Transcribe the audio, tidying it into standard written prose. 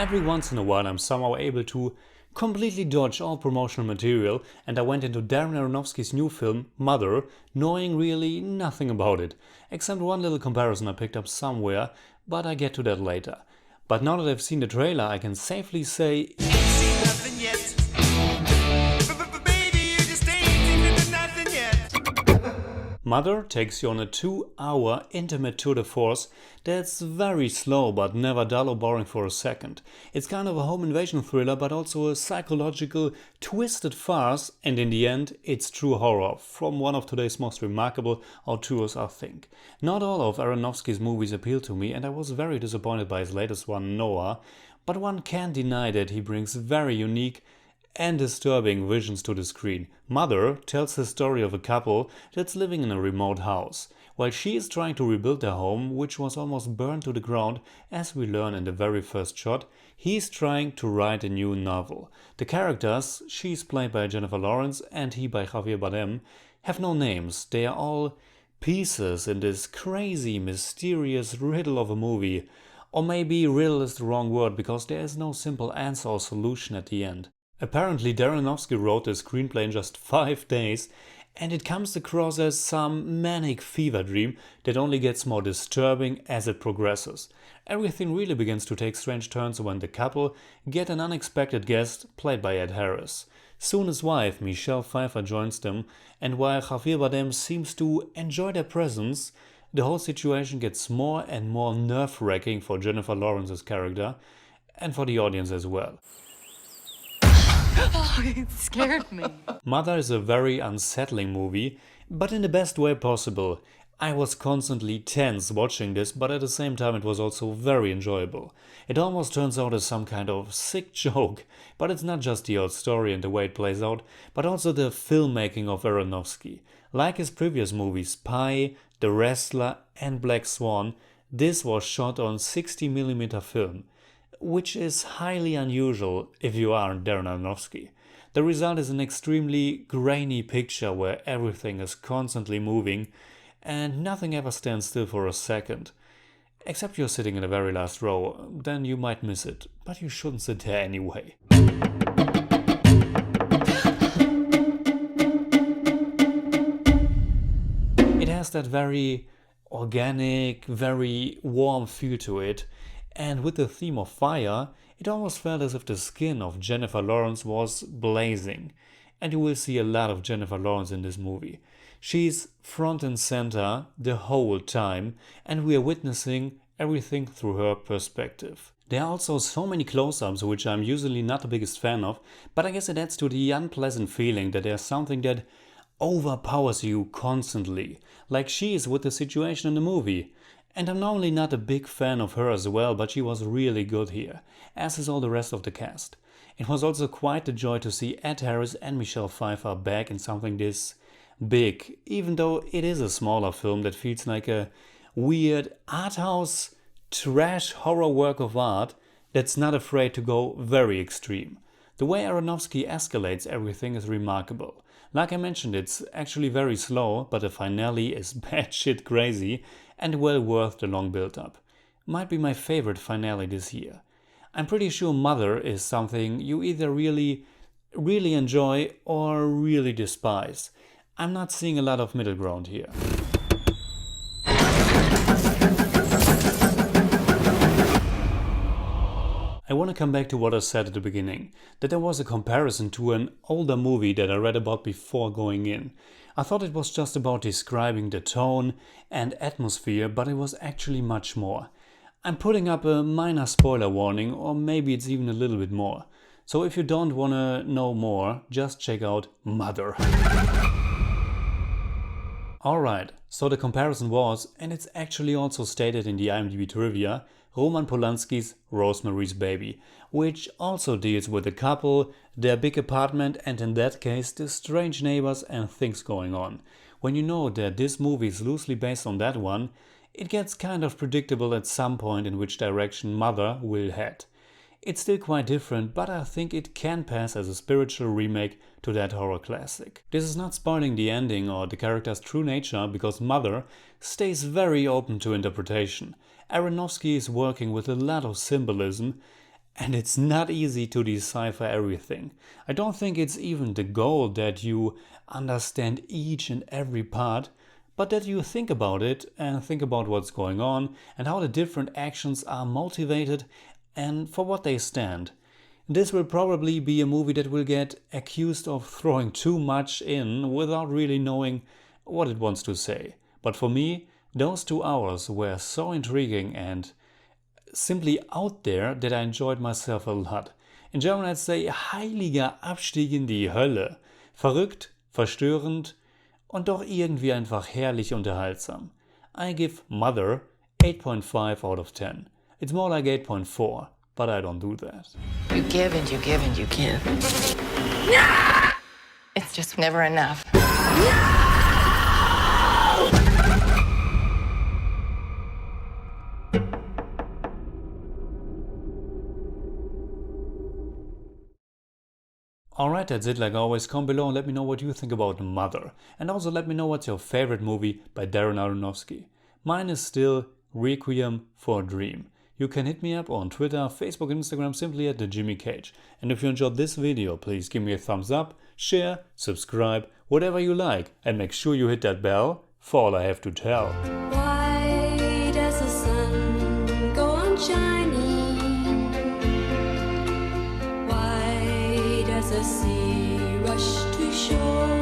Every once in a while I'm somehow able to completely dodge all promotional material, and I went into Darren Aronofsky's new film, Mother, knowing really nothing about it, except one little comparison I picked up somewhere, but I get to that later. But now that I've seen the trailer, I can safely say Ain't seen nothing yet. Baby, you just ain't seen nothing yet. Mother takes you on a 2-hour intimate tour de force that's very slow but never dull or boring for a second. It's kind of a home invasion thriller but also a psychological, twisted farce, and in the end it's true horror from one of today's most remarkable auteurs, I think. Not all of Aronofsky's movies appeal to me, and I was very disappointed by his latest one, Noah, but one can't deny that he brings very unique and disturbing visions to the screen. Mother tells the story of a couple that's living in a remote house. While she is trying to rebuild their home, which was almost burned to the ground, as we learn in the very first shot, he's trying to write a new novel. The characters, she's played by Jennifer Lawrence and he by Javier Bardem, have no names. They are all pieces in this crazy, mysterious riddle of a movie. Or maybe riddle is the wrong word, because there is no simple answer or solution at the end. Apparently Darren Aronofsky wrote the screenplay in just 5 days, and it comes across as some manic fever dream that only gets more disturbing as it progresses. Everything really begins to take strange turns when the couple get an unexpected guest played by Ed Harris. Soon his wife, Michelle Pfeiffer, joins them, and while Javier Bardem seems to enjoy their presence, the whole situation gets more and more nerve-wracking for Jennifer Lawrence's character, and for the audience as well. Oh, it scared me. Mother is a very unsettling movie, but in the best way possible. I was constantly tense watching this, but at the same time it was also very enjoyable. It almost turns out as some kind of sick joke, but it's not just the old story and the way it plays out, but also the filmmaking of Aronofsky. Like his previous movies, Pi, The Wrestler and Black Swan, this was shot on 60mm film, which is highly unusual if you aren't Darren Aronofsky. The result is an extremely grainy picture where everything is constantly moving and nothing ever stands still for a second. Except you're sitting in the very last row, then you might miss it, but you shouldn't sit there anyway. It has that very organic, very warm feel to it. And with the theme of fire, it almost felt as if the skin of Jennifer Lawrence was blazing. And you will see a lot of Jennifer Lawrence in this movie. She's front and center the whole time, and we are witnessing everything through her perspective. There are also so many close-ups, which I'm usually not the biggest fan of, but I guess it adds to the unpleasant feeling that there's something that overpowers you constantly, like she is with the situation in the movie. And I'm normally not a big fan of her as well, but she was really good here, as is all the rest of the cast. It was also quite a joy to see Ed Harris and Michelle Pfeiffer back in something this big, even though it is a smaller film that feels like a weird art house trash horror work of art that's not afraid to go very extreme. The way Aronofsky escalates everything is remarkable. Like I mentioned, it's actually very slow, but the finale is batshit crazy and well worth the long build-up. Might be my favorite finale this year. I'm pretty sure Mother is something you either really enjoy or really despise. I'm not seeing a lot of middle ground here. I want to come back to what I said at the beginning, that there was a comparison to an older movie that I read about before going in. I thought it was just about describing the tone and atmosphere, but it was actually much more. I'm putting up a minor spoiler warning, or maybe it's even a little bit more. So if you don't want to know more, just check out Mother. Alright, so the comparison was, and it's actually also stated in the IMDb trivia, Roman Polanski's Rosemary's Baby, which also deals with a couple, their big apartment, and in that case the strange neighbors and things going on. When you know that this movie is loosely based on that one, it gets kind of predictable at some point in which direction Mother will head. It's still quite different, but I think it can pass as a spiritual remake to that horror classic. This is not spoiling the ending or the character's true nature, because Mother stays very open to interpretation. Aronofsky is working with a lot of symbolism, And it's not easy to decipher everything. I don't think it's even the goal that you understand each and every part, but that you think about it and think about what's going on and how the different actions are motivated and for what they stand. This will probably be a movie that will get accused of throwing too much in without really knowing what it wants to say. But for me, those 2 hours were so intriguing and simply out there that I enjoyed myself a lot. In German I'd say heiliger Abstieg in die Hölle. Verrückt, verstörend und doch irgendwie einfach herrlich unterhaltsam. I give Mother 8.5 out of 10. It's more like 8.4, but I don't do that. You give and you give and you give. It's just never enough. Alright, that's it. Like always, comment below and let me know what you think about Mother. And also let me know what's your favorite movie by Darren Aronofsky. Mine is still Requiem for a Dream. You can hit me up on Twitter, Facebook, and Instagram simply at the Jimmy Cage. And if you enjoyed this video, please give me a thumbs up, share, subscribe, whatever you like, and make sure you hit that bell for all I have to tell. Why does the sun go on shining? Why does the sea rush to shore?